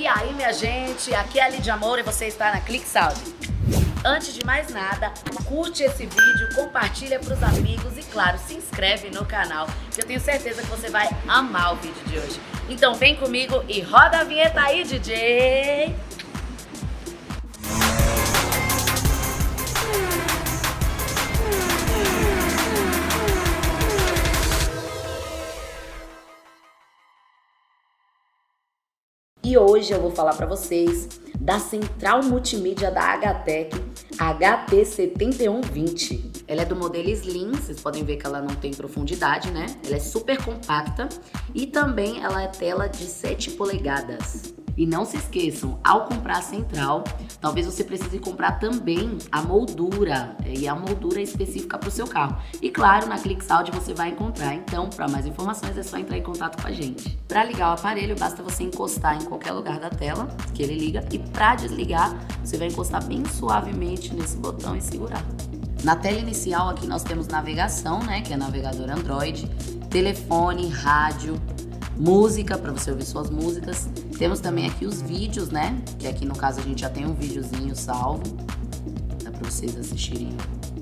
E aí, minha gente, aqui é a Lidia Moura e você está na ClickSound. Antes de mais nada, curte esse vídeo, compartilha para os amigos e, claro, se inscreve no canal, que eu tenho certeza que você vai amar o vídeo de hoje. Então vem comigo e roda a vinheta aí, DJ! E hoje eu vou falar para vocês da central multimídia da HTEC, HT7120. Ela é do modelo Slim, vocês podem ver que ela não tem profundidade, né? Ela é super compacta e também ela é tela de 7 polegadas. E não se esqueçam, ao comprar a central, talvez você precise comprar também a moldura, e a moldura é específica para o seu carro. E claro, na ClickSound você vai encontrar, então para mais informações é só entrar em contato com a gente. Para ligar o aparelho, basta você encostar em qualquer lugar da tela que ele liga, e para desligar, você vai encostar bem suavemente nesse botão e segurar. Na tela inicial aqui nós temos navegação, né, que é navegador Android, telefone, rádio, música, para você ouvir suas músicas. Temos também aqui os vídeos, né? Que aqui no caso a gente já tem um videozinho salvo. Dá para vocês assistirem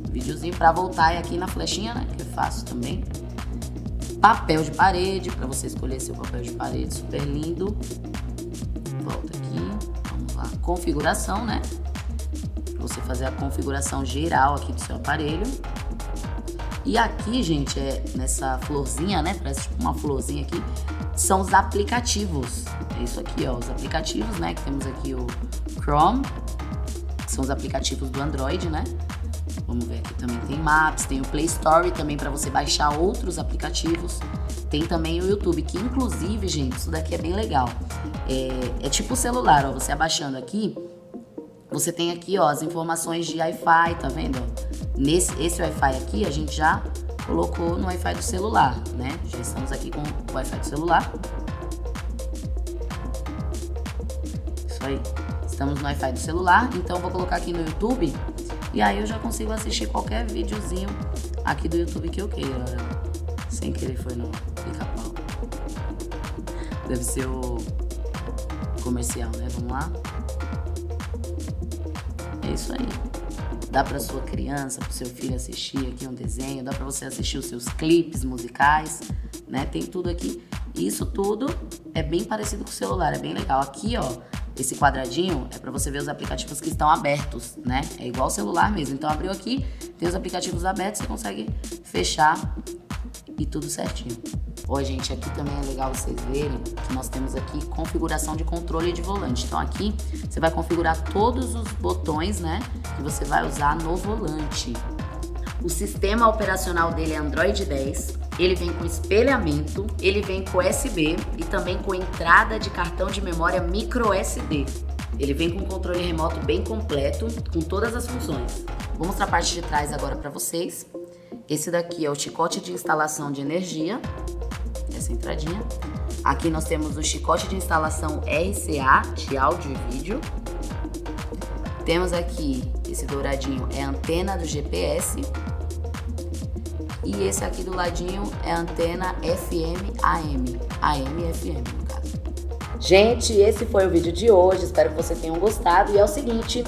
o videozinho. Para voltar é aqui na flechinha, né? Que é fácil também. Papel de parede, para você escolher seu papel de parede, super lindo. Volta aqui, vamos lá. Configuração, né? Para você fazer a configuração geral aqui do seu aparelho. E aqui, gente, nessa florzinha, né? Parece tipo uma florzinha aqui. São os aplicativos. É isso aqui, ó. Os aplicativos, né? Que temos aqui o Chrome, que são os aplicativos do Android, né? Vamos ver aqui também tem Maps, tem o Play Store também para você baixar outros aplicativos. Tem também o YouTube, que inclusive, gente, isso daqui é bem legal. É tipo o celular, ó. Você abaixando aqui, você tem aqui, ó, as informações de Wi-Fi, tá vendo? Esse Wi-Fi aqui a gente já colocou no Wi-Fi do celular, né? Já estamos aqui com o Wi-Fi do celular. Isso aí. Estamos no Wi-Fi do celular, então eu vou colocar aqui no YouTube e aí eu já consigo assistir qualquer videozinho aqui do YouTube que eu queira. Sem querer foi no pica-pau. Deve ser o comercial, né? Vamos lá. É isso aí. Dá para sua criança, para seu filho assistir aqui um desenho, dá para você assistir os seus clipes musicais, né? Tem tudo aqui. E isso tudo é bem parecido com o celular, é bem legal. Aqui, ó, esse quadradinho é para você ver os aplicativos que estão abertos, né? É igual o celular mesmo. Então abriu aqui, tem os aplicativos abertos, você consegue fechar e tudo certinho. Ó, gente, aqui também é legal vocês verem que nós temos aqui configuração de controle de volante. Então aqui você vai configurar todos os botões, né, que você vai usar no volante. O sistema operacional dele é Android 10, ele vem com espelhamento, ele vem com USB e também com entrada de cartão de memória micro SD. Ele vem com um controle remoto bem completo, com todas as funções. Vou mostrar a parte de trás agora para vocês. Esse daqui é o chicote de instalação de energia. Essa entradinha. Aqui nós temos o chicote de instalação RCA de áudio e vídeo. Temos aqui, esse douradinho é a antena do GPS. E esse aqui do ladinho é a antena FM AM. AM e FM, no caso. Gente, esse foi o vídeo de hoje. Espero que vocês tenham gostado. E é o seguinte,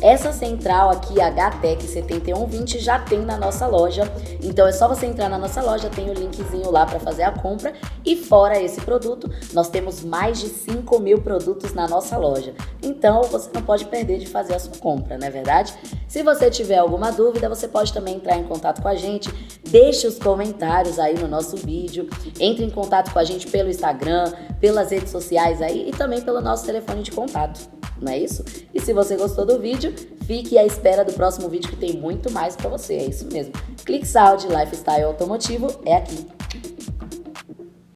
essa central aqui, HTEC 7120, já tem na nossa loja. Então é só você entrar na nossa loja, tem o linkzinho lá para fazer a compra. E fora esse produto, nós temos mais de 5.000 produtos na nossa loja. Então você não pode perder de fazer a sua compra, não é verdade? Se você tiver alguma dúvida, você pode também entrar em contato com a gente. Deixe os comentários aí no nosso vídeo. Entre em contato com a gente pelo Instagram, pelas redes sociais aí e também pelo nosso telefone de contato. Não é isso? E se você gostou do vídeo, fique à espera do próximo vídeo que tem muito mais pra você. É isso mesmo. ClickSound Lifestyle Automotivo é aqui.